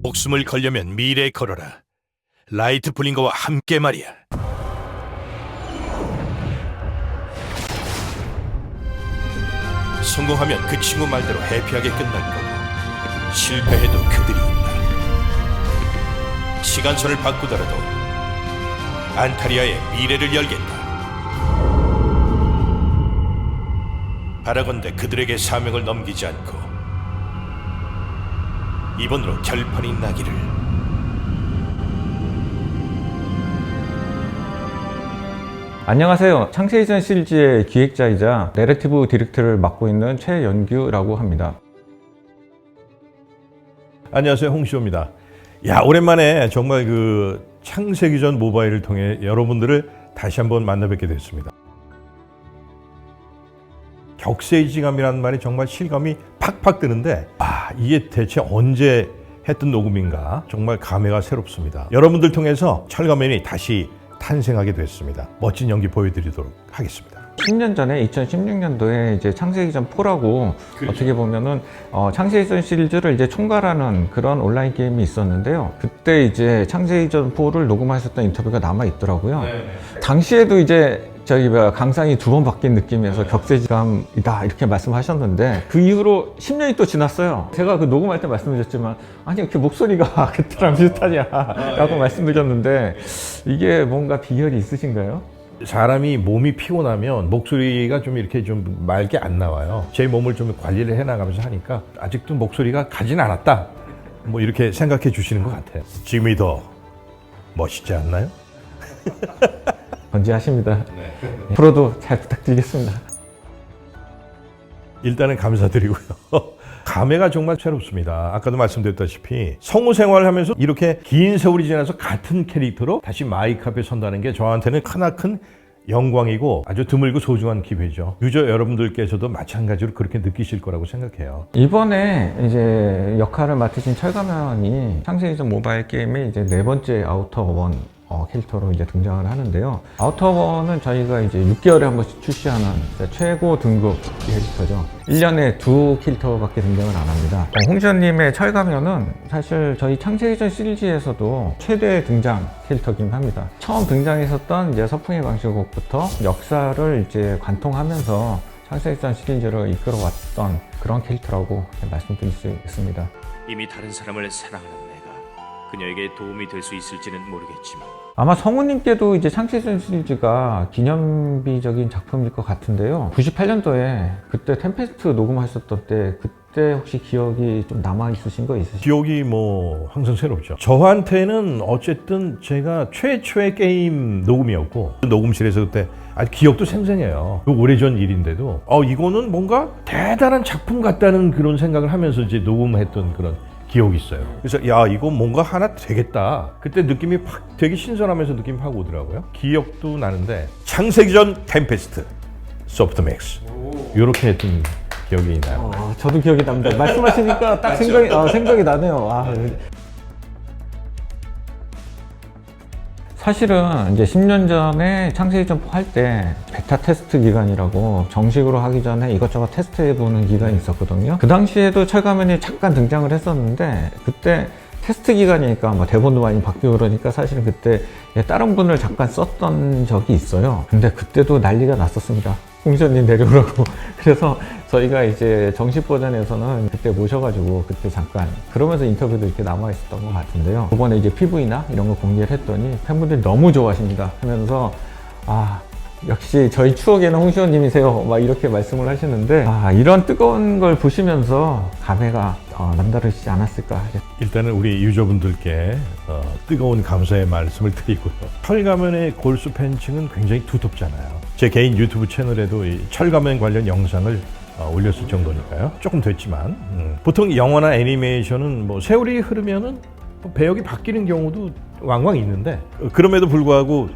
목숨을 걸려면 미래에 걸어라. 라이트 블링거와 함께 말이야. 성공하면 그 친구 말대로 해피하게 끝날 거고, 실패해도 그들이 있다. 시간선을 바꾸더라도 안타리아의 미래를 열겠다. 바라건대 그들에게 사명을 넘기지 않고 이번으로 결판이 나기를. 안녕하세요. 창세이전 시리즈의 기획자이자 내러티브 디렉터를 맡고 있는 최연규라고 합니다. 안녕하세요, 홍시호입니다. 야, 오랜만에 정말 그 창세기전 모바일을 통해 여러분들을 다시 한번 만나뵙게 됐습니다. 격세지감이라는 말이 정말 실감이 팍팍 드는데, 이게 대체 언제 했던 녹음인가 정말 감회가 새롭습니다. 여러분들 통해서 철가면이 다시 탄생하게 됐습니다. 멋진 연기 보여드리도록 하겠습니다. 10년 전에 2016년도에 이제 창세기전 4라고 어떻게 보면은 창세기전 시리즈를 이제 총괄하는 그런 온라인 게임이 있었는데요. 그때 이제 창세기전 4를 녹음하셨던 인터뷰가 남아 있더라고요. 당시에도 이제 저희 강상이 2번 바뀐 느낌이어서 격세지감이다 이렇게 말씀하셨는데, 그 이후로 10년이 또 지났어요. 제가 그 녹음할 때 말씀드렸지만, 아니 이렇게 목소리가 그때랑 비슷하냐 라고 말씀드렸는데, 이게 뭔가 비결이 있으신가요? 사람이 몸이 피곤하면 목소리가 좀 이렇게 좀 맑게 안 나와요. 제 몸을 좀 관리를 해나가면서 하니까 아직도 목소리가 가진 않았다, 뭐 이렇게 생각해 주시는 것 같아요. 지금이 더 멋있지 않나요? 건지하십니다. 앞으로도 잘 부탁드리겠습니다. 일단은 감사드리고요. 감회가 정말 새롭습니다. 아까도 말씀드렸다시피 성우 생활을 하면서 이렇게 긴 세월이 지나서 같은 캐릭터로 다시 마이크 앞에 선다는 게 저한테는 크나큰 영광이고 아주 드물고 소중한 기회죠. 유저 여러분들께서도 마찬가지로 그렇게 느끼실 거라고 생각해요. 이번에 이제 역할을 맡으신 철가면이 창세기전 모바일 게임의 이제 4번째 아우터1 캐릭터로 이제 등장을 하는데요. 아우터1은 저희가 이제 6개월에 한 번씩 출시하는 최고 등급 캐릭터죠. 1년에 2 캐릭터밖에 등장을 안 합니다. 홍시호님의 철가면은 사실 저희 창세기전 시리즈에서도 최대 등장 캐릭터긴 합니다. 처음 등장했었던 이제 서풍의 방식곡부터 역사를 이제 관통하면서 창세기전 시리즈를 이끌어왔던 그런 캐릭터라고 말씀드릴 수 있습니다. 이미 다른 사람을 사랑하는 내가 그녀에게 도움이 될 수 있을지는 모르겠지만, 아마 성우님께도 이제 창세기전 시리즈가 기념비적인 작품일 것 같은데요. 98년도에 그때 템페스트 녹음하셨던 때, 그때 혹시 기억이 좀 남아있으신 거 있으신가요? 기억이 뭐 항상 새롭죠. 저한테는 어쨌든 제가 최초의 게임 녹음이었고, 녹음실에서 그때 아주 기억도 생생해요. 오래전 일인데도 이거는 뭔가 대단한 작품 같다는 그런 생각을 하면서 이제 녹음했던 그런 기억이 있어요. 그래서 야, 이거 뭔가 하나 되겠다. 그때 느낌이 확 되게 신선하면서 느낌이 확 오더라고요. 기억도 나는데 창세기전 템페스트 소프트맥스 이렇게 했던 기억이 나요. 저도 기억이 납니다. 말씀하시니까 딱 생각이 나네요. 사실은 이제 10년 전에 창세기전 할 때 베타 테스트 기간이라고 정식으로 하기 전에 이것저것 테스트해보는 기간이 있었거든요. 그 당시에도 철가면이 잠깐 등장을 했었는데, 그때 테스트 기간이니까 뭐 대본도 많이 바뀌고 그러니까 사실은 그때 다른 분을 잠깐 썼던 적이 있어요. 근데 그때도 난리가 났었습니다. 홍시호님 내려오라고. 그래서 저희가 이제 정식 버전에서는 그때 모셔가지고 그때 잠깐 그러면서 인터뷰도 이렇게 남아있었던 것 같은데요. 이번에 이제 PV나 이런 거 공개를 했더니 팬분들이 너무 좋아하십니다 하면서, 역시 저희 추억에는 홍시호님이세요 막 이렇게 말씀을 하시는데, 이런 뜨거운 걸 보시면서 감회가 남다르시지 않았을까. 일단은 우리 유저분들께 뜨거운 감사의 말씀을 드리고요. 철가면의 골수 팬층은 굉장히 두텁잖아요. 제 개인 유튜브 채널에도 이 철가면 관련 영상을 올렸을 정도니까요. 조금 됐지만 보통 영화나 애니메이션은 뭐 세월이 흐르면은 배역이 바뀌는 경우도 왕왕 있는데, 그럼에도 불구하고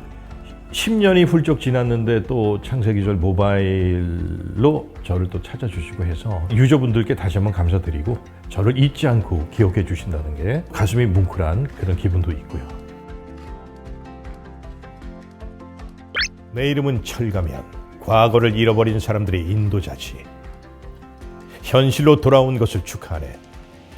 10년이 훌쩍 지났는데 또 창세기전 모바일로 저를 또 찾아주시고 해서 유저분들께 다시 한번 감사드리고, 저를 잊지 않고 기억해 주신다는 게 가슴이 뭉클한 그런 기분도 있고요. 내 이름은 철가면. 과거를 잃어버린 사람들의 인도자지. 현실로 돌아온 것을 축하하네.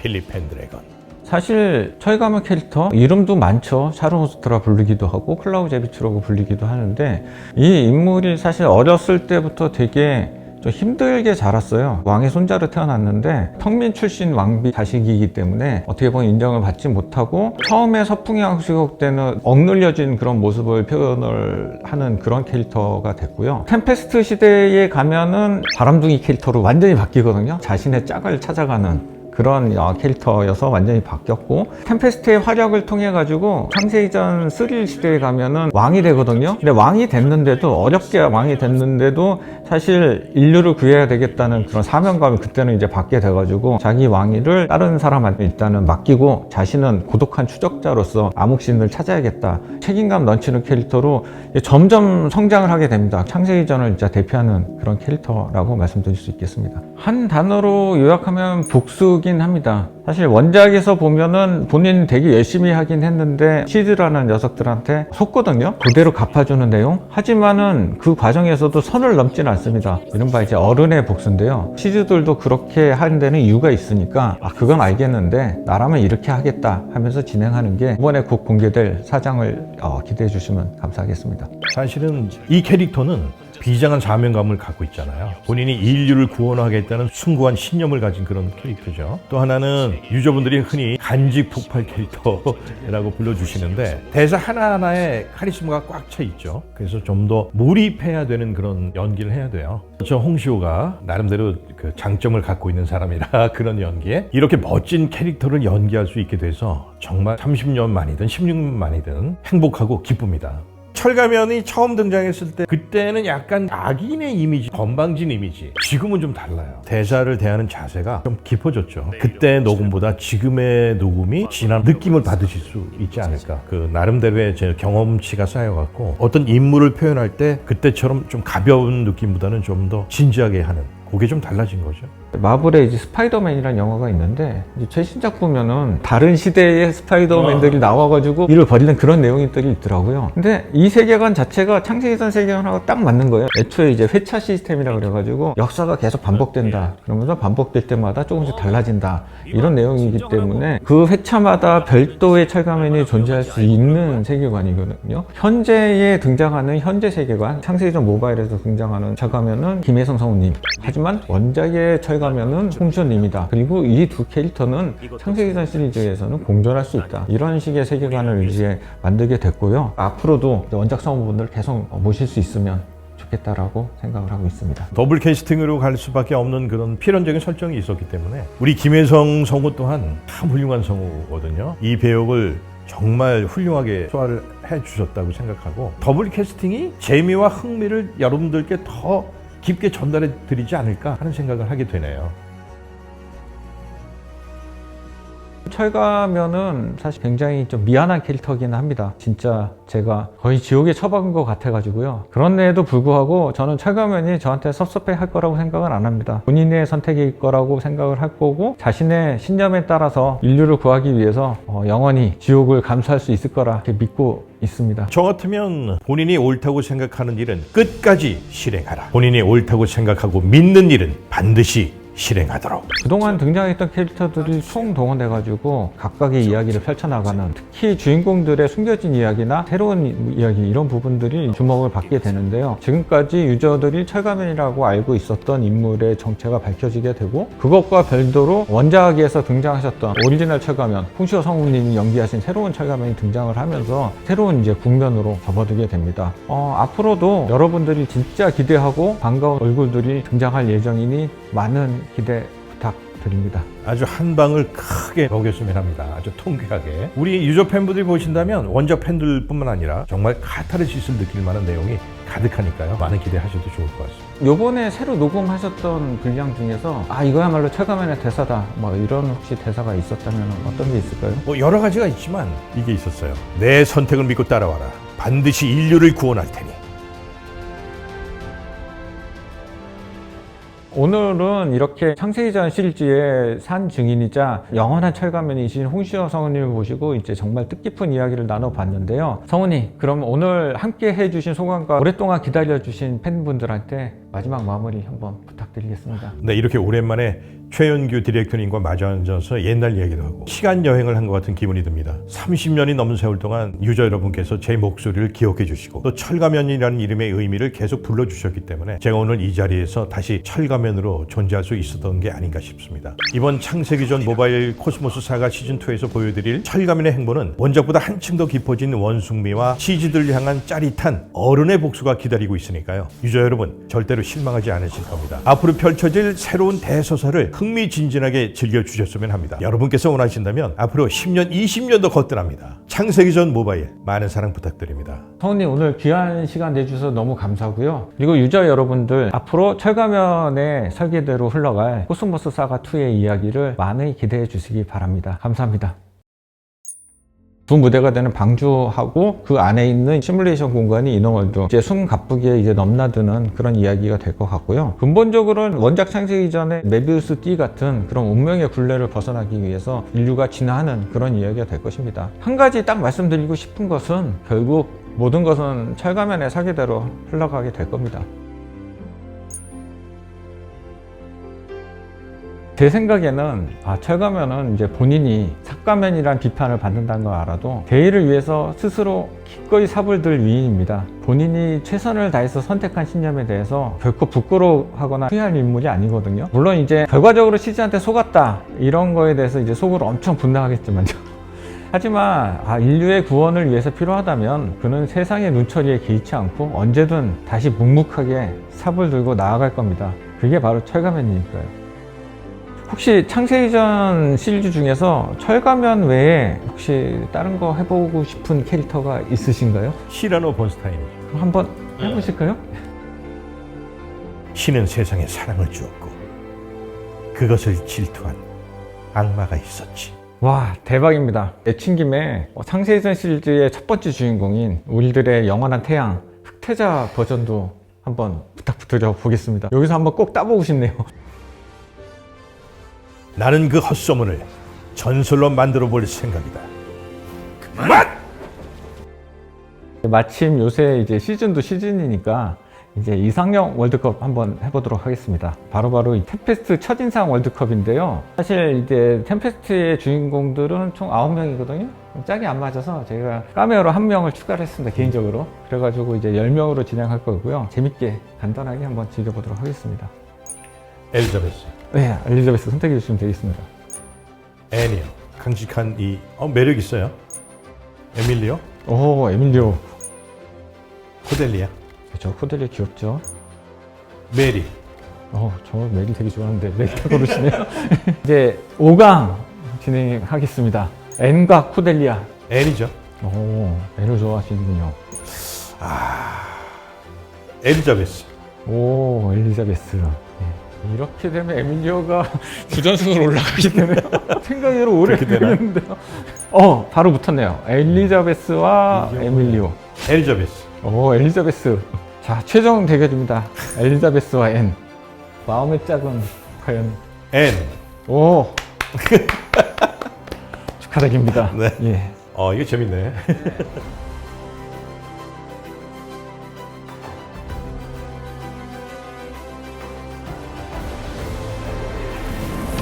필립 펜드래건. 사실 철가면 캐릭터 이름도 많죠. 샤론 호스트라 부르기도 하고 클라우제비츠라고 불리기도 하는데 이 인물이 사실 어렸을 때부터 되게 좀 힘들게 자랐어요. 왕의 손자로 태어났는데 평민 출신 왕비 자식이기 때문에 어떻게 보면 인정을 받지 못하고 처음에 서풍의 왕수국 때는 억눌려진 그런 모습을 표현을 하는 그런 캐릭터가 됐고요. 템페스트 시대에 가면은 바람둥이 캐릭터로 완전히 바뀌거든요. 자신의 짝을 찾아가는 그런 캐릭터여서 완전히 바뀌었고, 템페스트의 활약을 통해 가지고 창세이전 3 시대에 가면은 왕이 되거든요. 근데 왕이 됐는데도, 어렵게 왕이 됐는데도 사실 인류를 구해야 되겠다는 그런 사명감이 그때는 이제 받게 돼가지고 자기 왕위를 다른 사람한테 일단은 맡기고 자신은 고독한 추적자로서 암흑신을 찾아야겠다, 책임감 넘치는 캐릭터로 점점 성장을 하게 됩니다. 창세이전을 진짜 대표하는 그런 캐릭터라고 말씀드릴 수 있겠습니다. 한 단어로 요약하면 복수긴 합니다. 사실 원작에서 보면은 본인이 되게 열심히 하긴 했는데 시드라는 녀석들한테 속거든요. 그대로 갚아주는 내용. 하지만은 그 과정에서도 선을 넘지는 않습니다. 이른바 이제 어른의 복수인데요. 시드들도 그렇게 하는 데는 이유가 있으니까 그건 알겠는데 나라면 이렇게 하겠다 하면서 진행하는 게 이번에 곧 공개될 사장을 기대해 주시면 감사하겠습니다. 사실은 이 캐릭터는 비장한 사명감을 갖고 있잖아요. 본인이 인류를 구원하겠다는 숭고한 신념을 가진 그런 캐릭터죠. 또 하나는 유저분들이 흔히 간직 폭발 캐릭터라고 불러주시는데 대사 하나하나에 카리스마가 꽉 차 있죠. 그래서 좀 더 몰입해야 되는 그런 연기를 해야 돼요. 저 홍시호가 나름대로 그 장점을 갖고 있는 사람이라 그런 연기에 이렇게 멋진 캐릭터를 연기할 수 있게 돼서 정말 30년 만이든 16년 만이든 행복하고 기쁩니다. 철가면이 처음 등장했을 때 그때는 약간 악인의 이미지, 건방진 이미지. 지금은 좀 달라요. 대사를 대하는 자세가 좀 깊어졌죠. 그때 녹음보다 지금의 녹음이 진한 느낌을 받으실 수 있지 않을까. 그 나름대로의 제 경험치가 쌓여갖고 어떤 인물을 표현할 때 그때처럼 좀 가벼운 느낌보다는 좀 더 진지하게 하는, 그게 좀 달라진 거죠. 마블의 이제 스파이더맨이라는 영화가 있는데 이제 최신작 보면은 다른 시대의 스파이더맨들이 나와가지고 일을 벌이는 그런 내용들이 있더라고요. 근데 이 세계관 자체가 창세기전 세계관하고 딱 맞는 거예요. 애초에 이제 회차 시스템이라 그래가지고 역사가 계속 반복된다. 그러면서 반복될 때마다 조금씩 달라진다. 이런 내용이기 때문에 그 회차마다 별도의 철가면이 존재할 수 있는 세계관이거든요. 현재에 등장하는 현재 세계관, 창세기전 모바일에서 등장하는 철가면은 김혜성 성우님. 하지만 원작의 철가면은 홍시호님이다. 그리고 이 두 캐릭터는 창세기전 시리즈에서는 공존할 수 있다. 이런 식의 세계관을 이제 만들게 됐고요. 앞으로도 원작 성우분들 계속 모실 수 있으면 좋겠다라고 생각을 하고 있습니다. 더블 캐스팅으로 갈 수밖에 없는 그런 필연적인 설정이 있었기 때문에 우리 김혜성 성우 또한 참 훌륭한 성우거든요. 이 배역을 정말 훌륭하게 소화를 해주셨다고 생각하고 더블 캐스팅이 재미와 흥미를 여러분들께 더 깊게 전달해 드리지 않을까 하는 생각을 하게 되네요. 철가면은 사실 굉장히 좀 미안한 캐릭터긴 합니다. 진짜 제가 거의 지옥에 처박은 것 같아가지고요. 그런데도 불구하고 저는 철가면이 저한테 섭섭해 할 거라고 생각은 안 합니다. 본인의 선택일 거라고 생각을 할 거고 자신의 신념에 따라서 인류를 구하기 위해서 영원히 지옥을 감수할 수 있을 거라 이렇게 믿고 있습니다. 저 같으면 본인이 옳다고 생각하는 일은 끝까지 실행하라. 본인이 옳다고 생각하고 믿는 일은 반드시 실행하도록. 그동안 등장했던 캐릭터들이 총동원돼가지고 각각의 이야기를 펼쳐나가는, 특히 주인공들의 숨겨진 이야기나 새로운 이야기, 이런 부분들이 주목을 받게 되는데요. 지금까지 유저들이 철가면이라고 알고 있었던 인물의 정체가 밝혀지게 되고, 그것과 별도로 원작에서 등장하셨던 오리지널 철가면, 홍시호 성우님이 연기하신 새로운 철가면이 등장을 하면서 새로운 이제 국면으로 접어들게 됩니다. 앞으로도 여러분들이 진짜 기대하고 반가운 얼굴들이 등장할 예정이니 많은 기대 부탁드립니다. 아주 한 방을 크게 먹였으면 합니다. 아주 통쾌하게. 우리 유저 팬분들이 보신다면 원작 팬들뿐만 아니라 정말 카타르시스를 느낄 만한 내용이 가득하니까요. 많은 기대하셔도 좋을 것 같습니다. 요번에 새로 녹음하셨던 분량 중에서 이거야말로 철가면의 대사다, 뭐 이런 혹시 대사가 있었다면 어떤 게 있을까요? 뭐 여러 가지가 있지만 이게 있었어요. 내 선택을 믿고 따라와라. 반드시 인류를 구원할 테니. 오늘은 이렇게 창세기전 시리즈의 산 증인이자 영원한 철가면이신 홍시호 성우님을 모시고 이제 정말 뜻깊은 이야기를 나눠봤는데요. 성우님, 그럼 오늘 함께 해주신 소감과 오랫동안 기다려주신 팬분들한테 마지막 마무리 한번 부탁드리겠습니다. 네, 이렇게 오랜만에 최연규 디렉터님과 마주 앉아서 옛날 이야기도 하고 시간 여행을 한 것 같은 기분이 듭니다. 30년이 넘은 세월 동안 유저 여러분께서 제 목소리를 기억해 주시고 또 철가면이라는 이름의 의미를 계속 불러주셨기 때문에 제가 오늘 이 자리에서 다시 철가면으로 존재할 수 있었던 게 아닌가 싶습니다. 이번 창세기전 모바일 코스모스 사가 시즌2에서 보여드릴 철가면의 행보는 원작보다 한층 더 깊어진 원숭미와 치즈들 향한 짜릿한 어른의 복수가 기다리고 있으니까요. 유저 여러분 절대로 실망하지 않으실 겁니다. 앞으로 펼쳐질 새로운 대서사를 흥미진진하게 즐겨주셨으면 합니다. 여러분께서 원하신다면 앞으로 10년, 20년 더 거뜬합니다. 창세기전 모바일 많은 사랑 부탁드립니다. 성우님 오늘 귀한 시간 내주셔서 너무 감사하고요. 그리고 유저 여러분들 앞으로 철가면의 설계대로 흘러갈 코스모스 사가2의 이야기를 많이 기대해 주시기 바랍니다. 감사합니다. 두 무대가 되는 방주하고 그 안에 있는 시뮬레이션 공간이 이너월드, 이제 숨가쁘게 이제 넘나드는 그런 이야기가 될 것 같고요. 근본적으로는 원작 창세기 전에 메비우스 띠 같은 그런 운명의 굴레를 벗어나기 위해서 인류가 진화하는 그런 이야기가 될 것입니다. 한 가지 딱 말씀드리고 싶은 것은 결국 모든 것은 철가면의 설계대로 흘러가게 될 겁니다. 제 생각에는 철가면은 이제 본인이 삭가면이란 비판을 받는다는 걸 알아도 대의를 위해서 스스로 기꺼이 삽을 들 위인입니다. 본인이 최선을 다해서 선택한 신념에 대해서 결코 부끄러워하거나 후회할 인물이 아니거든요. 물론 이제 결과적으로 시즈한테 속았다 이런 거에 대해서 이제 속으로 엄청 분노하겠지만요. 하지만 인류의 구원을 위해서 필요하다면 그는 세상의 눈처리에 개의치 않고 언제든 다시 묵묵하게 삽을 들고 나아갈 겁니다. 그게 바로 철가면이니까요. 혹시 창세기전 시리즈 중에서 철가면 외에 혹시 다른 거 해보고 싶은 캐릭터가 있으신가요? 시라노 본스타인이죠. 그럼 한번 해보실까요? 신은 세상에 사랑을 주었고 그것을 질투한 악마가 있었지. 와, 대박입니다. 내친 김에 창세기전 시리즈의 첫 번째 주인공인 우리들의 영원한 태양 흑태자 버전도 한번 부탁드려 보겠습니다. 여기서 한번 꼭 따보고 싶네요. 나는 그 헛소문을 전설로 만들어 볼 생각이다. 그만! 마침 요새 이제 시즌도 시즌이니까 이제 이상형 월드컵 한번 해보도록 하겠습니다. 바로 이 템페스트 첫인상 월드컵인데요. 사실 이제 템페스트의 주인공들은 총 9명이거든요. 짝이 안 맞아서 제가 카메오로 1명을 추가를 했습니다. 개인적으로. 그래가지고 이제 10명으로 진행할 거고요. 재밌게 간단하게 한번 즐겨보도록 하겠습니다. 엘리자베스, 네, 엘리자베스 선택해 주시면 되겠습니다. 애니요. 강직한 이 매력 있어요. 에밀리오, 오, 에밀리오. 코델리아, 그렇죠. 코델리아 귀엽죠. 메리. 저 메리 되게 좋아하는데 메리 고르시네요. 이제 5강 진행하겠습니다. 앤과 코델리아. 애니죠. 앤을 좋아하시는군요. 엘리자베스. 오, 엘리자베스. 네. 이렇게 되면 에밀리오가 부전승으로 올라가게 되네요. 생각외로 오래 걸리는데요. 바로 붙었네요. 엘리자베스와 에밀리오. 엘리자베스. 엘리자베스. 자, 최종 대결입니다. 엘리자베스와 앤. 마음의 짝은 과연 앤. 오. 축하드립니다. 네. 예. 이게 재밌네.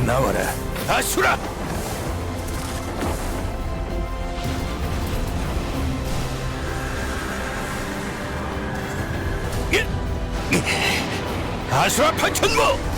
나와라, 아수라! 아수라 판천모!